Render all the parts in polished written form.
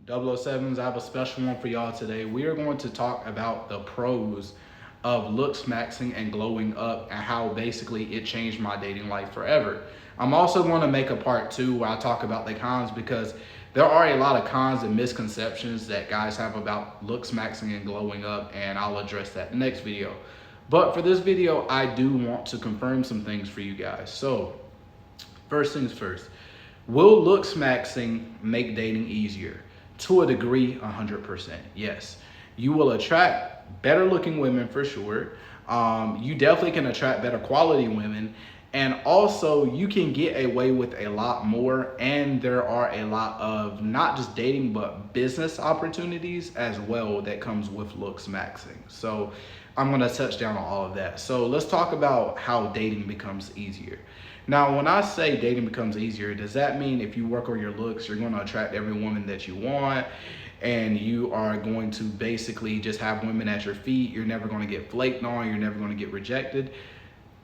007s, I have a special one for y'all today. We are going to talk about the pros of Looksmaxxing and glowing up and how basically it changed my dating life forever. I'm also going to make a part two where I talk about the cons because there are a lot of cons and misconceptions that guys have about Looksmaxxing and glowing up, and I'll address that in the next video. But for this video, I do want to confirm some things for you guys. So, first things first, will Looksmaxxing make dating easier? To a degree, 100%. Yes. You will attract better looking women for sure. You definitely can attract better quality women. And also, you can get away with a lot more. And there are a lot of not just dating, but business opportunities as well that comes with Looksmaxxing. So, I'm going to touch down on all of that. So, let's talk about how dating becomes easier. Now, when I say dating becomes easier, does that mean if you work on your looks, you're going to attract every woman that you want and you are going to basically just have women at your feet? You're never going to get flaked on. You're never going to get rejected.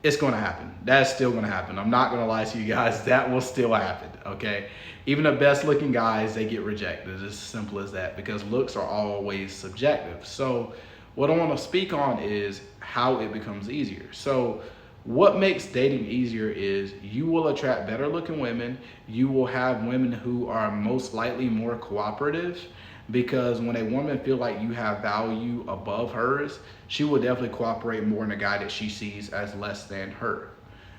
It's going to happen. That's still going to happen. I'm not going to lie to you guys. That will still happen, okay? Even the best looking guys, they get rejected. It's as simple as that because looks are always subjective. So what I want to speak on is how it becomes easier. So what makes dating easier is you will attract better looking women. You will have women who are most likely more cooperative because when a woman feel like you have value above hers, she will definitely cooperate more in a guy that she sees as less than her.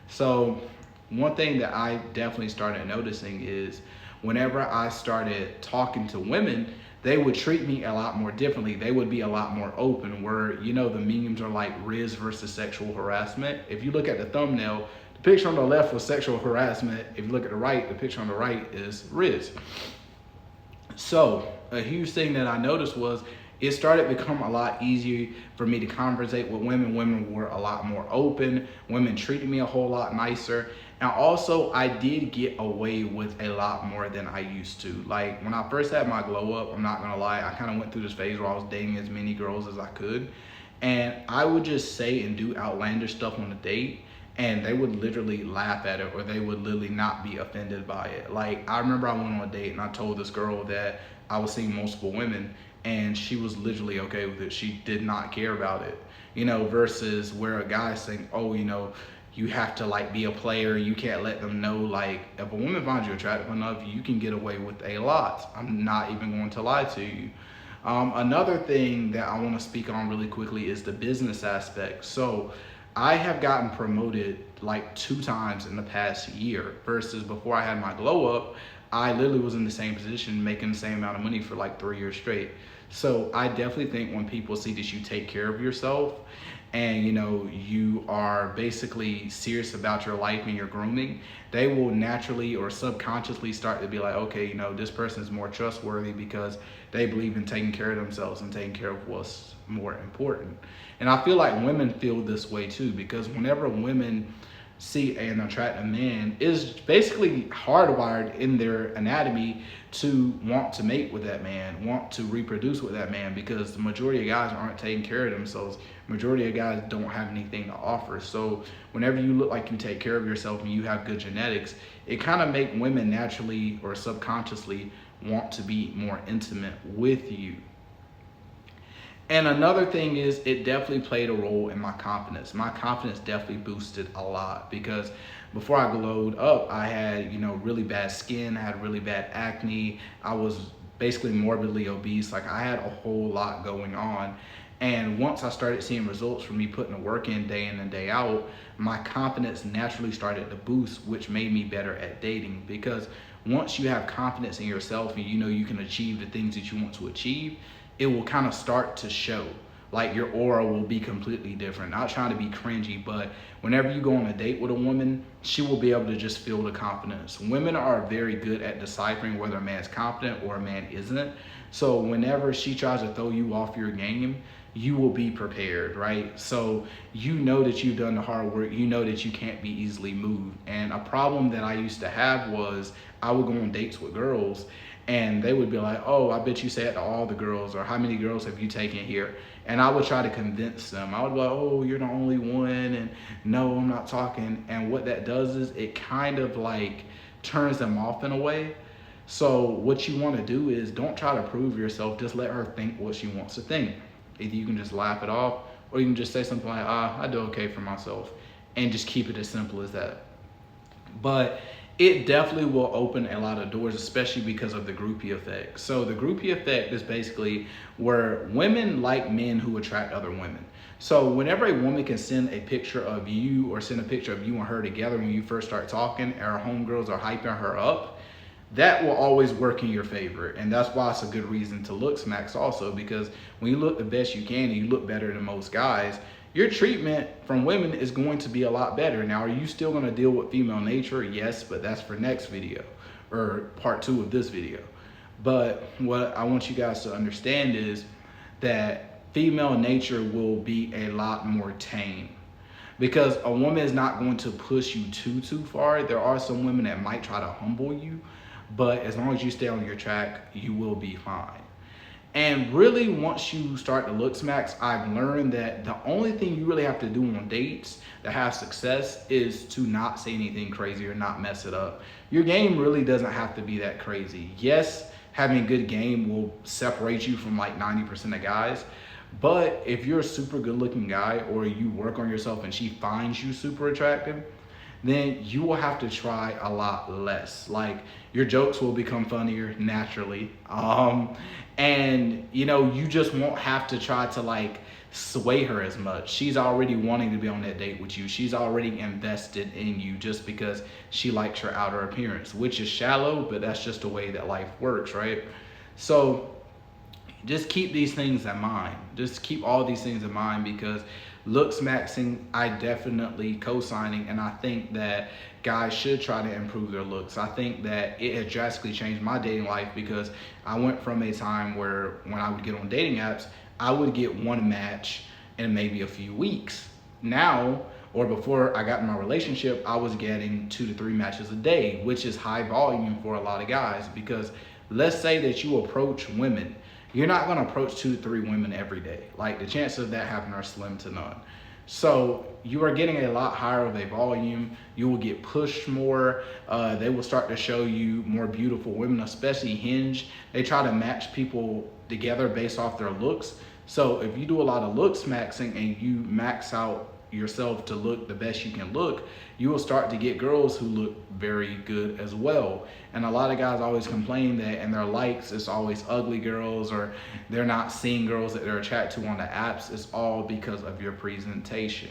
So one thing that I definitely started noticing is whenever I started talking to women, they would treat me a lot more differently. They would be a lot more open where, you know, the memes are like Riz versus sexual harassment. If you look at the thumbnail, the picture on the left was sexual harassment. If you look at the right, the picture on the right is Riz. So a huge thing that I noticed was it started to become a lot easier for me to conversate with women. Women were a lot more open. Women treated me a whole lot nicer. And also, I did get away with a lot more than I used to. Like, when I first had my glow up, I'm not gonna lie, I kind of went through this phase where I was dating as many girls as I could. And I would just say and do outlandish stuff on a date, and they would literally laugh at it or they would literally not be offended by it. Like, I remember I went on a date and I told this girl that I was seeing multiple women, and she was literally okay with it. She did not care about it, you know, versus where a guy's saying, oh, you know, you have to like be a player. You can't let them know. Like, if a woman finds you attractive enough, you can get away with a lot. I'm not even going to lie to you. Another thing that I want to speak on really quickly is the business aspect. So I have gotten promoted like 2 times in the past year versus before I had my glow up, I literally was in the same position making the same amount of money for like 3 years straight. So I definitely think when people see that you take care of yourself and, you know, you are basically serious about your life and your grooming, they will naturally or subconsciously start to be like, okay, you know, this person is more trustworthy because they believe in taking care of themselves and taking care of what's more important. And I feel like women feel this way too, because whenever women see an attractive man, is basically hardwired in their anatomy to want to mate with that man, want to reproduce with that man, because the majority of guys aren't taking care of themselves. Majority of guys don't have anything to offer. So whenever you look like you take care of yourself and you have good genetics, it kind of make women naturally or subconsciously want to be more intimate with you. And another thing is it definitely played a role in my confidence. My confidence definitely boosted a lot because before I glowed up, I had, you know, really bad skin, I had really bad acne. I was basically morbidly obese. Like, I had a whole lot going on. And once I started seeing results from me putting the work in and day out, my confidence naturally started to boost, which made me better at dating. Because once you have confidence in yourself and you know you can achieve the things that you want to achieve, it will kind of start to show. Like, your aura will be completely different. Not trying to be cringy, but whenever you go on a date with a woman, she will be able to just feel the confidence. Women are very good at deciphering whether a man's confident or a man isn't. So whenever she tries to throw you off your game, you will be prepared, right? So you know that you've done the hard work. You know that you can't be easily moved. And a problem that I used to have was I would go on dates with girls and they would be like, oh, I bet you say it to all the girls, or how many girls have you taken here? And I would try to convince them. I would be like, oh, you're the only one, and no, I'm not talking. And what that does is it kind of like turns them off in a way So what you want to do is don't try to prove yourself. Just let her think what she wants to think. Either you can just laugh it off, or you can just say something like, I do okay for myself, and just keep it as simple as that. But it definitely will open a lot of doors, especially because of the groupie effect. So the groupie effect is basically where women like men who attract other women. So whenever a woman can send a picture of you or send a picture of you and her together when you first start talking, and her homegirls are hyping her up, that will always work in your favor. And that's why it's a good reason to Looksmaxx also, because when you look the best you can and you look better than most guys, your treatment from women is going to be a lot better. Now, are you still going to deal with female nature? Yes, but that's for next video, or part 2 of this video. But what I want you guys to understand is that female nature will be a lot more tame, because a woman is not going to push you too far. There are some women that might try to humble you, but as long as you stay on your track, you will be fine. And really, once you start to Looksmaxx, I've learned that the only thing you really have to do on dates that have success is to not say anything crazy or not mess it up. Your game really doesn't have to be that crazy. Yes, having a good game will separate you from like 90% of guys. But if you're a super good looking guy, or you work on yourself and she finds you super attractive, then you will have to try a lot less. Like, your jokes will become funnier naturally. And you just won't have to try to like sway her as much. She's already wanting to be on that date with you. She's already invested in you just because she likes your outer appearance, which is shallow, but that's just the way that life works, right? So just keep these things in mind. Just keep all these things in mind, because Looksmaxxing, I definitely co-signing, and I think that guys should try to improve their looks. I think that it has drastically changed my dating life, because I went from a time where when I would get on dating apps, I would get one match in maybe a few weeks. Now, or before I got in my relationship, I was getting 2 to 3 matches a day, which is high volume for a lot of guys, because let's say that you approach women. You're not going to approach 2 to 3 women every day. Like, the chances of that happening are slim to none. So you are getting a lot higher of a volume. You will get pushed more. They will start to show you more beautiful women, especially Hinge. They try to match people together based off their looks. So if you do a lot of Looksmaxxing and you max out yourself to look the best you can look, you will start to get girls who look very good as well. And a lot of guys always complain that in their likes it's always ugly girls, or they're not seeing girls that they're attracted to on the apps. It's all because of your presentation.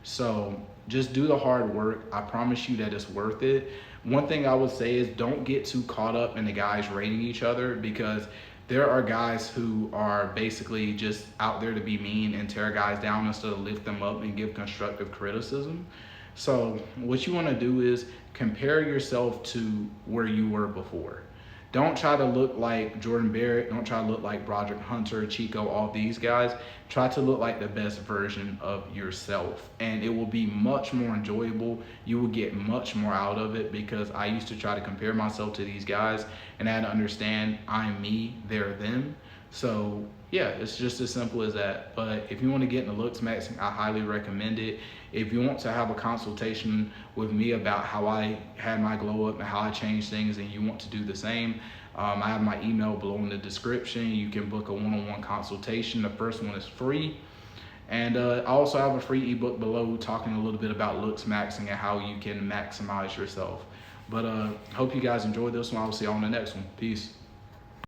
So just do the hard work. I promise you that it's worth it. One thing I would say is don't get too caught up in the guys rating each other, because there are guys who are basically just out there to be mean and tear guys down instead of lift them up and give constructive criticism. So what you want to do is compare yourself to where you were before. Don't try to look like Jordan Barrett. Don't try to look like Broderick Hunter, Chico, all these guys. Try to look like the best version of yourself, and it will be much more enjoyable. You will get much more out of it, because I used to try to compare myself to these guys, and I had to understand I'm me, they're them. So yeah, it's just as simple as that. But if you want to get into Looksmaxxing, I highly recommend it. If you want to have a consultation with me about how I had my glow up and how I changed things, and you want to do the same, I have my email below in the description. You can book a one-on-one consultation. The first one is free. And I also have a free ebook below talking a little bit about Looksmaxxing and how you can maximize yourself. But hope you guys enjoyed this one. I will see you on the next one. Peace.